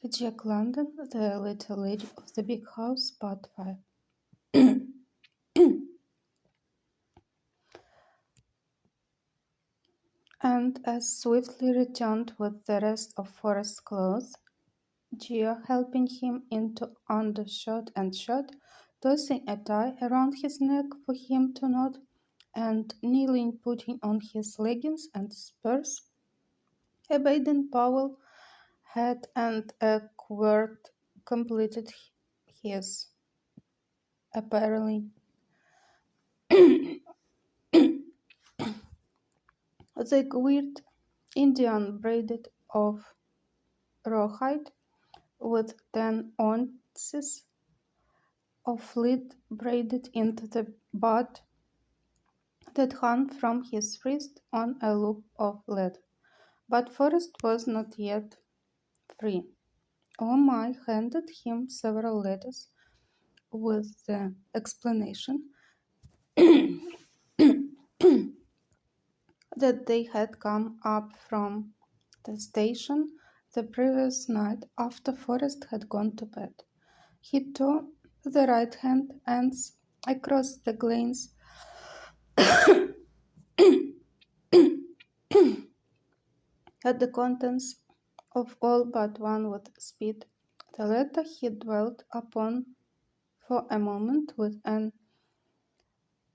Jack London, The Little Lady of the Big House, Part 5. And as swiftly returned with the rest of Forrest's clothes, Geo helping him into undershirt and shirt, tossing a tie around his neck for him to knot, and kneeling putting on his leggings and spurs, a Baden-Powell hat and a quirt completed his apparel. The weird Indian braided of rawhide with 10 ounces of lead braided into the butt that hung from his wrist on a loop of leather. But Forrest was not yet free. Oh my handed him several letters with the explanation that they had come up from the station the previous night after Forrest had gone to bed. He tore the right-hand ends across the glens at the contents of all but one with speed. The letter he dwelt upon for a moment with an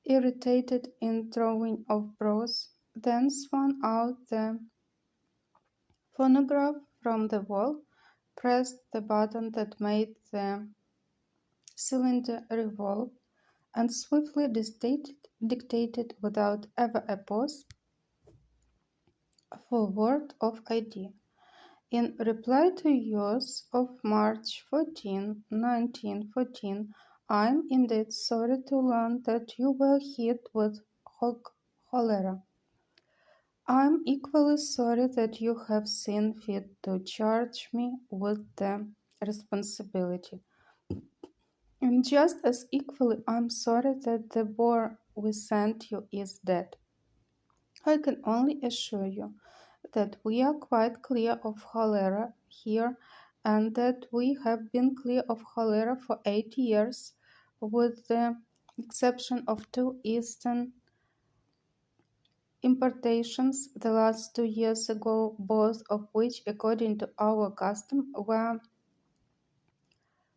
irritated indrawing of brows, then swung out the phonograph from the wall, pressed the button that made the cylinder revolve, and swiftly dictated without ever a pause for word of idea. In reply to yours of March 14, 1914, I am indeed sorry to learn that you were hit with cholera. I am equally sorry that you have seen fit to charge me with the responsibility. And just as equally I am sorry that the boy we sent you is dead. I can only assure you that we are quite clear of cholera here, and that we have been clear of cholera for 8 years, with the exception of 2 Eastern importations the last 2 years ago, both of which, according to our custom, were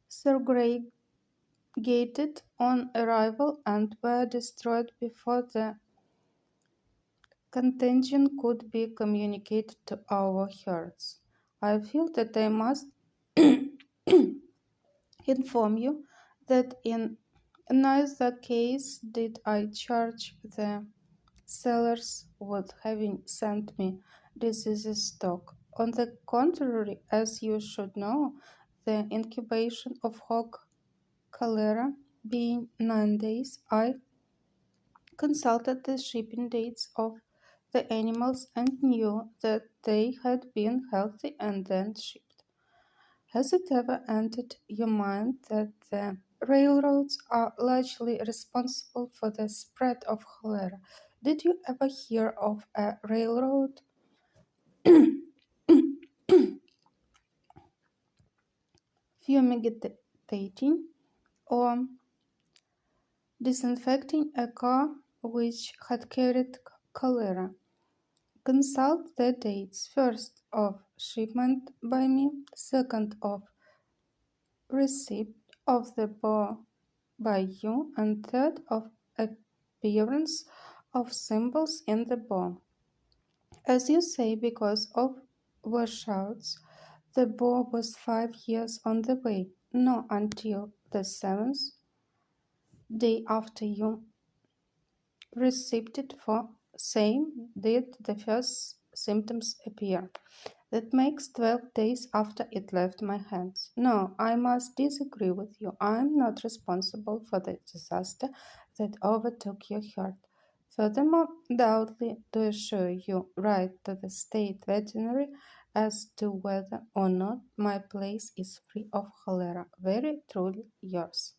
segregated on arrival and were destroyed before the contagion could be communicated to our herds. I feel that I must inform you that in neither case did I charge the sellers with having sent me diseases stock. On the contrary, as you should know, the incubation of hog cholera being 9 days, I consulted the shipping dates of the animals and knew that they had been healthy and then shipped. Has it ever entered your mind that the railroads are largely responsible for the spread of cholera? Did you ever hear of a railroad fumigating or disinfecting a car which had carried cholera? Consult the dates, first of shipment by me, second of receipt of the boar by you, and third of appearance of symbols in the boar. As you say, because of washouts, the boar was 5 years on the way. No, until the 7th day after you received it for same did the first symptoms appear. That makes 12 days after it left my hands. No, I must disagree with you. I am not responsible for the disaster that overtook your herd. Furthermore, doubtfully to assure you write to the state veterinary as to whether or not my place is free of cholera. Very truly yours.